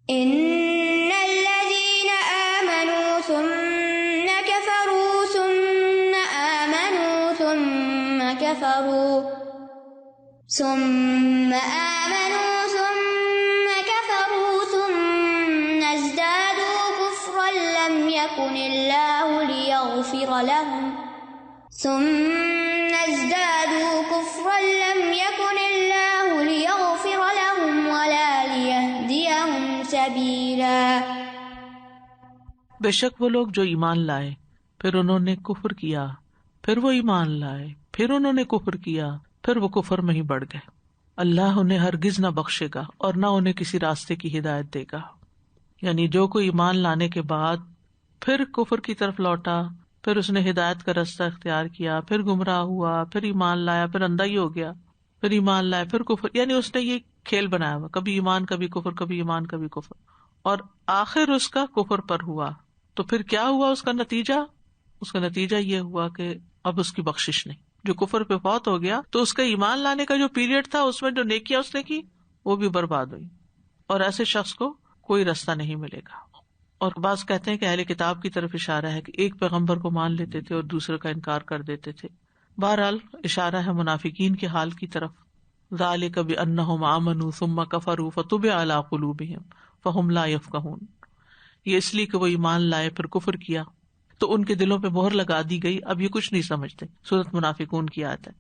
ان الذين آمنوا ثم كفروا ثم آمنوا ثم كفروا ثم كفروا ثم ازدادوا كفرا لم يكن الله ليغفر لهم ولا ليهديهم سبيلا. بے شک وہ لوگ جو ایمان لائے پھر انہوں نے کفر کیا، پھر وہ ایمان لائے پھر انہوں نے کفر کیا، پھر وہ کفر میں ہی بڑھ گئے، اللہ انہیں ہرگز نہ بخشے گا اور نہ انہیں کسی راستے کی ہدایت دے گا. یعنی جو کوئی ایمان لانے کے بعد پھر کفر کی طرف لوٹا، پھر اس نے ہدایت کا راستہ اختیار کیا، پھر گمراہ ہوا، پھر ایمان لایا، پھر اندھا ہی ہو گیا، پھر ایمان لایا، پھر کفر، یعنی اس نے یہ کھیل بنایا ہوا، کبھی ایمان کبھی کفر، کبھی ایمان کبھی کفر، اور آخر اس کا کفر پر ہوا. تو پھر کیا ہوا اس کا نتیجہ؟ اس کا نتیجہ یہ ہوا کہ اب اس کی بخشش نہیں. جو کفر پہ فوت ہو گیا تو اس کا ایمان لانے کا جو پیریڈ تھا اس میں جو نیکیاں اس نے کی وہ بھی برباد ہوئی، اور ایسے شخص کو کوئی راستہ نہیں ملے گا. اور بعض کہتے ہیں کہ اہل کتاب کی طرف اشارہ ہے کہ ایک پیغمبر کو مان لیتے تھے اور دوسرے کا انکار کر دیتے تھے. بہرحال اشارہ ہے منافقین کے حال کی طرف. ذالک بانہم آمنوا ثم کفروا فتبع علی قلوبہم فہم لا یفقہون. یہ اس لیے کہ وہ ایمان لائے پھر کفر کیا تو ان کے دلوں پہ مہر لگا دی گئی، اب یہ کچھ نہیں سمجھتے. سورۃ منافقون کی آیت ہے.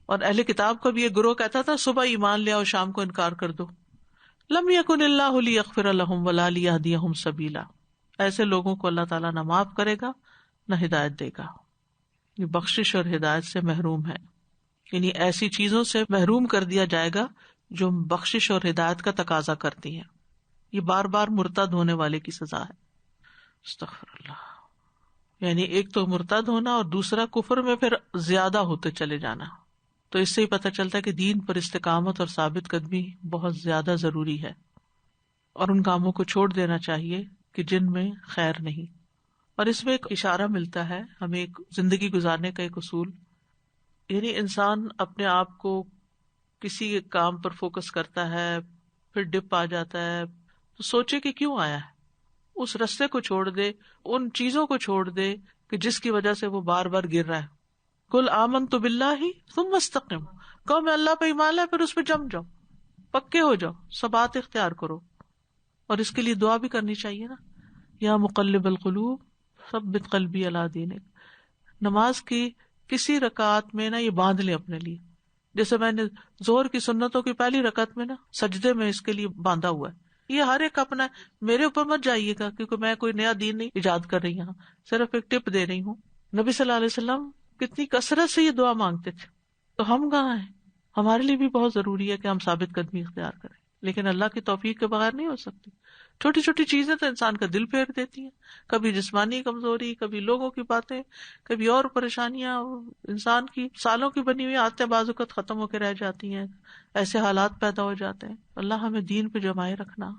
اور اہل کتاب کا بھی ایک گروہ کہتا تھا صبح ایمان لے اور شام کو انکار کر دو. لم یکن اللہ لیغفر لہم ولا لیہدیہم سبیلا. ایسے لوگوں کو اللہ تعالیٰ نہ معاف کرے گا نہ ہدایت دے گا. یہ بخشش اور ہدایت سے محروم ہے، یعنی ایسی چیزوں سے محروم کر دیا جائے گا جو بخشش اور ہدایت کا تقاضا کرتی ہیں. یہ بار بار مرتد ہونے والے کی سزا ہے. استغفر اللہ. یعنی ایک تو مرتد ہونا اور دوسرا کفر میں پھر زیادہ ہوتے چلے جانا. تو اس سے ہی پتہ چلتا ہے کہ دین پر استقامت اور ثابت قدمی بہت زیادہ ضروری ہے، اور ان کاموں کو چھوڑ دینا چاہیے کہ جن میں خیر نہیں. اور اس میں ایک اشارہ ملتا ہے ہمیں ایک زندگی گزارنے کا ایک اصول. یعنی انسان اپنے آپ کو کسی ایک کام پر فوکس کرتا ہے، پھر ڈپ آ جاتا ہے، تو سوچے کہ کیوں آیا ہے، اس رستے کو چھوڑ دے، ان چیزوں کو چھوڑ دے کہ جس کی وجہ سے وہ بار بار گر رہا ہے. قل آمنت باللہ ثم استقم. کہو میں اللہ پہ ایمان لائے پھر اس پہ جم جاؤ، پکے ہو جاؤ، ثبات اختیار کرو. اور اس کے لیے دعا بھی کرنی چاہیے نا، یا مقلب القلوب ثبت قلبی علی دینک. نماز کی کسی رکعت میں نا یہ باندھ لے اپنے لیے، جیسے میں نے ظہر کی سنتوں کی پہلی رکعت میں نا سجدے میں اس کے لیے باندھا ہوا ہے. یہ ہر ایک اپنا، میرے اوپر مت جائیے گا کیونکہ میں کوئی نیا دین نہیں ایجاد کر رہی ہوں، صرف ایک ٹپ دے رہی ہوں. نبی صلی اللہ علیہ وسلم کتنی کثرت سے یہ دعا مانگتے تھے، تو ہم کہاں ہیں؟ ہمارے لیے بھی بہت ضروری ہے کہ ہم ثابت قدمی اختیار کریں، لیکن اللہ کی توفیق کے بغیر نہیں ہو سکتی. چھوٹی چھوٹی چیزیں تو انسان کا دل پھیر دیتی ہیں، کبھی جسمانی کمزوری، کبھی لوگوں کی باتیں، کبھی اور پریشانیاں. انسان کی سالوں کی بنی ہوئی عادتیں بعض اوقات ختم ہو کے رہ جاتی ہیں، ایسے حالات پیدا ہو جاتے ہیں. اللہ ہمیں دین پہ جمائے رکھنا.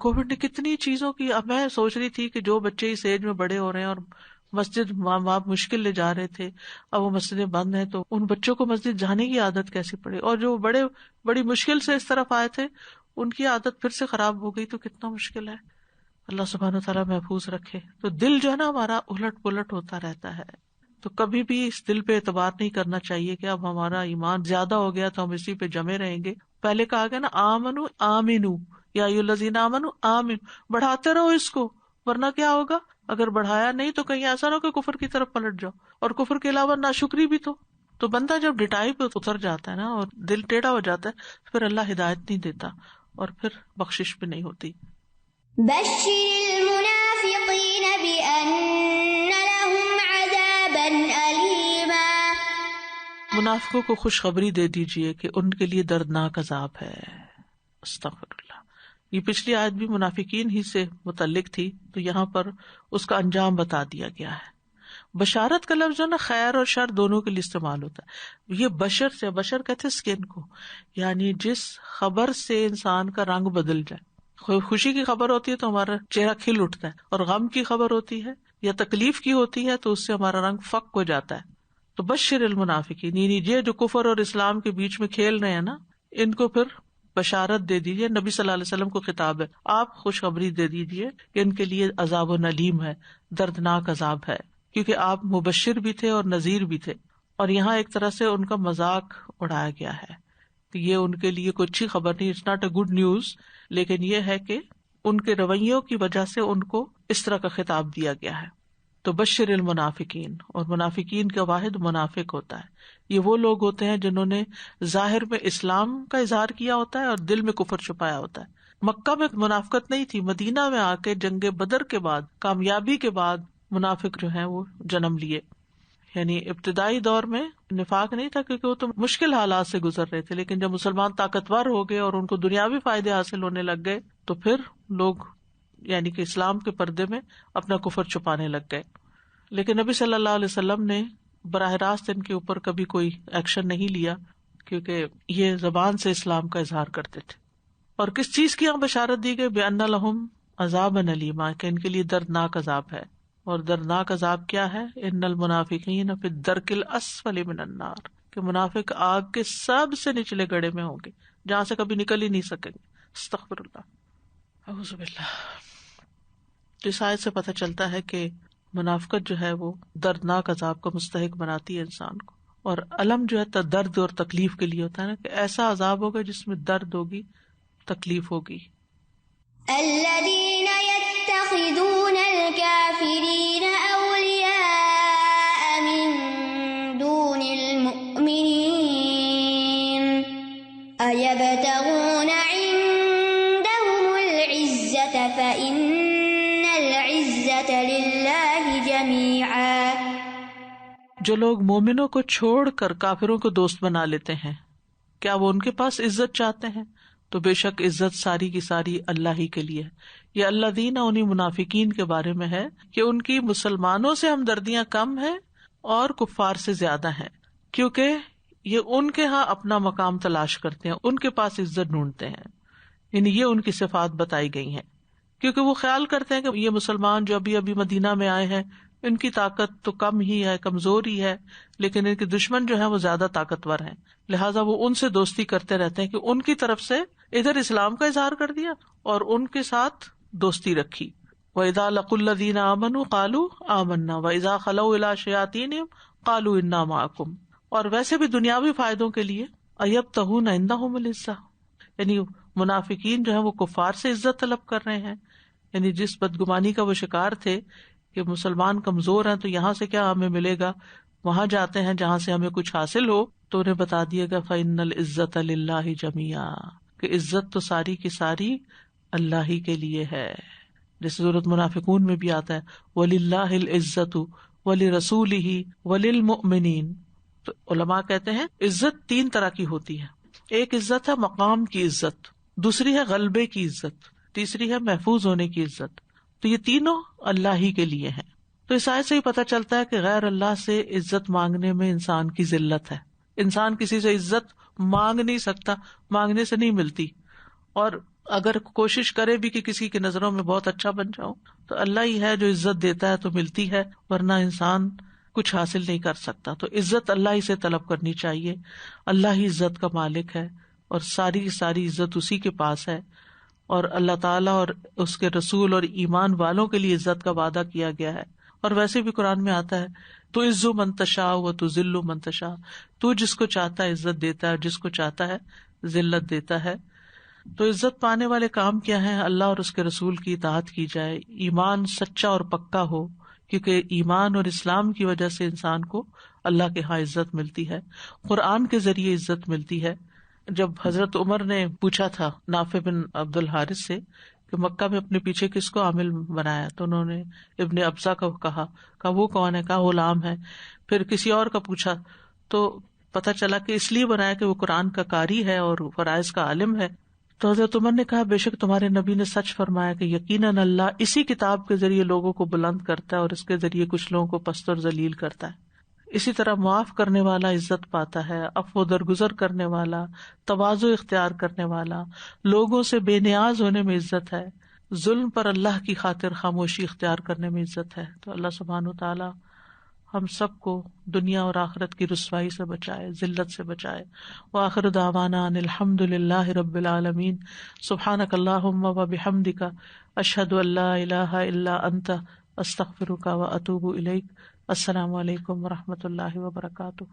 کووڈ نے کتنی چیزوں کی، اب میں سوچ رہی تھی کہ جو بچے اس ایج میں بڑے ہو رہے ہیں اور مسجد ماں باپ مشکل لے جا رہے تھے، اب وہ مسجدیں بند ہیں، تو ان بچوں کو مسجد جانے کی عادت کیسی پڑے، اور جو بڑی مشکل سے اس طرف آئے تھے ان کی عادت پھر سے خراب ہو گئی، تو کتنا مشکل ہے. اللہ سبحانہ وتعالیٰ محفوظ رکھے. تو دل جو ہے نا ہمارا الٹ پلٹ ہوتا رہتا ہے، تو کبھی بھی اس دل پہ اعتبار نہیں کرنا چاہیے کہ اب ہمارا ایمان زیادہ ہو گیا تو ہم اسی پہ جمے رہیں گے. پہلے کہا گیا نا آمنو آمنو یا ایھا الذین آمنو آمنو، بڑھاتے رہو اس کو، ورنہ کیا ہوگا اگر بڑھایا نہیں تو کہیں ایسا نہ ہو کہ کفر کی طرف پلٹ جاؤ. اور کفر کے علاوہ ناشکری بھی تو بندہ جب ڈٹائی پہ اتر جاتا ہے نا اور دل ٹیڑھا ہو جاتا ہے، پھر اللہ ہدایت نہیں دیتا اور پھر بخشش بھی نہیں ہوتی. بشر المنافقین بأن لهم عذابا ألیما، منافقوں کو خوشخبری دے دیجئے کہ ان کے لیے دردناک عذاب ہے. استغفر اللہ. یہ پچھلی آیت بھی منافقین ہی سے متعلق تھی، تو یہاں پر اس کا انجام بتا دیا گیا ہے. بشارت کا لفظ جو نا خیر اور شر دونوں کے لیے استعمال ہوتا ہے. یہ بشر کہتے سکن کو، یعنی جس خبر سے انسان کا رنگ بدل جائے. خوشی کی خبر ہوتی ہے تو ہمارا چہرہ کھل اٹھتا ہے، اور غم کی خبر ہوتی ہے یا تکلیف کی ہوتی ہے تو اس سے ہمارا رنگ فک ہو جاتا ہے. تو بشر المنافقین، یعنی یہ جو کفر اور اسلام کے بیچ میں کھیل رہے ہیں نا، ان کو پھر بشارت دے دیجیے. نبی صلی اللہ علیہ وسلم کو خطاب ہے، آپ خوشخبری دے دیجیے کہ ان کے لیے عذاب علیم ہے، دردناک عذاب ہے، کیونکہ آپ مبشر بھی تھے اور نذیر بھی تھے. اور یہاں ایک طرح سے ان کا مذاق اڑایا گیا ہے کہ یہ ان کے لیے کوئی اچھی خبر نہیں، it's not a good news, لیکن یہ ہے کہ ان کے رویوں کی وجہ سے ان کو اس طرح کا خطاب دیا گیا ہے. تو بشر المنافقین، اور منافقین کا واحد منافق ہوتا ہے. یہ وہ لوگ ہوتے ہیں جنہوں نے ظاہر میں اسلام کا اظہار کیا ہوتا ہے اور دل میں کفر چھپایا ہوتا ہے. مکہ میں منافقت نہیں تھی، مدینہ میں آ کے جنگ بدر کے بعد، کامیابی کے بعد منافق جو ہیں وہ جنم لیے. یعنی ابتدائی دور میں نفاق نہیں تھا کیونکہ وہ تو مشکل حالات سے گزر رہے تھے، لیکن جب مسلمان طاقتور ہو گئے اور ان کو دنیاوی فائدے حاصل ہونے لگ گئے تو پھر لوگ یعنی کہ اسلام کے پردے میں اپنا کفر چھپانے لگ گئے. لیکن نبی صلی اللہ علیہ وسلم نے براہ راست ان کے اوپر کبھی کوئی ایکشن نہیں لیا، کیونکہ یہ زبان سے اسلام کا اظہار کرتے تھے. اور کس چیز کی یہاں بشارت دی گئی؟ بِأَنَّ لَهُمْ عَذَابًا أَلِيمًا، کہ ان کے لیے دردناک عذاب ہے. اور دردناک عذاب کیا ہے؟ ان المنافقین فی الدرک الاسفل من النار، کہ منافق آگ کے سب سے نچلے گڑھے میں ہوں گے، جہاں سے کبھی نکل ہی نہیں سکیں گے. استغفر اللہ، اعوذ باللہ. اس آیت سے پتہ چلتا ہے کہ منافقت جو ہے وہ دردناک عذاب کا مستحق بناتی ہے انسان کو. اور الم جو ہے درد اور تکلیف کے لیے ہوتا ہے نا، کہ ایسا عذاب ہوگا جس میں درد ہوگی، تکلیف ہوگی. الذین یتخذون الکافرین اولیاء من دون المؤمنین ایبتغون عندهم العزة فإن العزة للہ جمیعا. جو لوگ مومنوں کو چھوڑ کر کافروں کو دوست بنا لیتے ہیں، کیا وہ ان کے پاس عزت چاہتے ہیں؟ تو بے شک عزت ساری کی ساری اللہ ہی کے لیے ہے. یہ الذین انہی منافقین کے بارے میں ہے کہ ان کی مسلمانوں سے ہمدردیاں کم ہیں اور کفار سے زیادہ ہیں، کیونکہ یہ ان کے ہاں اپنا مقام تلاش کرتے ہیں، ان کے پاس عزت ڈھونڈتے ہیں. یعنی یہ ان کی صفات بتائی گئی ہیں، کیونکہ وہ خیال کرتے ہیں کہ یہ مسلمان جو ابھی مدینہ میں آئے ہیں ان کی طاقت تو کم ہی ہے، کمزور ہی ہے، لیکن ان کے دشمن جو ہیں وہ زیادہ طاقتور ہیں، لہٰذا وہ ان سے دوستی کرتے رہتے ہیں کہ ان کی طرف سے ادھر اسلام کا اظہار کر دیا اور ان کے ساتھ دوستی رکھی. وَإِذَا لَقُوا الَّذِينَ آمَنُوا قَالُوا آمَنَّا وَإِذَا خَلَوْا إِلَىٰ شَيَاطِينِهِمْ قَالُوا إِنَّا مَعَكُمْ. اور ویسے بھی دنیاوی فائدوں کے لیے أَيَبْتَغُونَ عِندَهُمُ الْعِزَّةَ، یعنی منافقین جو ہیں وہ کفار سے عزت طلب کر رہے ہیں. یعنی جس بدگمانی کا وہ شکار تھے کہ مسلمان کمزور ہیں تو یہاں سے کیا ہمیں ملے گا، وہاں جاتے ہیں جہاں سے ہمیں کچھ حاصل ہو، تو انہیں بتا دیا گا فَإِنَّ الْعِزَّةَ لِلَّهِ جَمِيعًا، کہ عزت تو ساری کی ساری اللہ ہی کے لیے ہے. جیسے سورۃ منافقون میں بھی آتا ہے وَلِلَّهِ الْعِزَّةُ وَلِرَسُولِهِ وَلِلْمُؤْمِنِينَ. تو علماء کہتے ہیں عزت 3 طرح کی ہوتی ہے. ایک عزت ہے مقام کی عزت، دوسری ہے غلبے کی عزت، تیسری ہے محفوظ ہونے کی عزت. تو یہ تینوں اللہ ہی کے لیے ہیں. تو اس آیت سے ہی پتہ چلتا ہے کہ غیر اللہ سے عزت مانگنے میں انسان کی ذلت ہے. انسان کسی سے عزت مانگ نہیں سکتا، مانگنے سے نہیں ملتی. اور اگر کوشش کرے بھی کہ کسی کی نظروں میں بہت اچھا بن جاؤ تو اللہ ہی ہے جو عزت دیتا ہے تو ملتی ہے، ورنہ انسان کچھ حاصل نہیں کر سکتا. تو عزت اللہ ہی سے طلب کرنی چاہیے. اللہ ہی عزت کا مالک ہے اور ساری عزت اسی کے پاس ہے. اور اللہ تعالیٰ اور اس کے رسول اور ایمان والوں کے لیے عزت کا وعدہ کیا گیا ہے. اور ویسے بھی قرآن میں آتا ہے تو عزو من تشاء و تذل من تشاء، تو جس کو چاہتا ہے عزت دیتا ہے اور جس کو چاہتا ہے ذلت دیتا ہے. تو عزت پانے والے کام کیا ہیں؟ اللہ اور اس کے رسول کی اطاعت کی جائے، ایمان سچا اور پکا ہو، کیونکہ ایمان اور اسلام کی وجہ سے انسان کو اللہ کے ہاں عزت ملتی ہے، قرآن کے ذریعے عزت ملتی ہے. جب حضرت عمر نے پوچھا تھا نافع بن عبد الحارث سے کہ مکہ میں اپنے پیچھے کس کو عامل بنایا، تو انہوں نے ابن ابزہ کو کہا وہ کون ہے؟ کہا غلام ہے. پھر کسی اور کا پوچھا تو پتہ چلا کہ اس لیے بنایا کہ وہ قرآن کا قاری ہے اور فرائض کا عالم ہے. تو حضرت عمر نے کہا بے شک تمہارے نبی نے سچ فرمایا کہ یقیناً اللہ اسی کتاب کے ذریعے لوگوں کو بلند کرتا ہے اور اس کے ذریعے کچھ لوگوں کو پست اور ذلیل کرتا ہے. اسی طرح معاف کرنے والا عزت پاتا ہے، عفو درگزر کرنے والا، تواضع اختیار کرنے والا، لوگوں سے بے نیاز ہونے میں عزت ہے، ظلم پر اللہ کی خاطر خاموشی اختیار کرنے میں عزت ہے. تو اللہ سبحانہ وتعالی ہم سب کو دنیا اور آخرت کی رسوائی سے بچائے، ذلت سے بچائے. وآخر دعوانا ان الحمد للہ رب العالمین. سبحانک اللہم وبحمدک، اشہد ان لا الہ الا انت، استغفرک واتوب الیک. السلام علیکم ورحمۃ اللہ وبرکاتہ.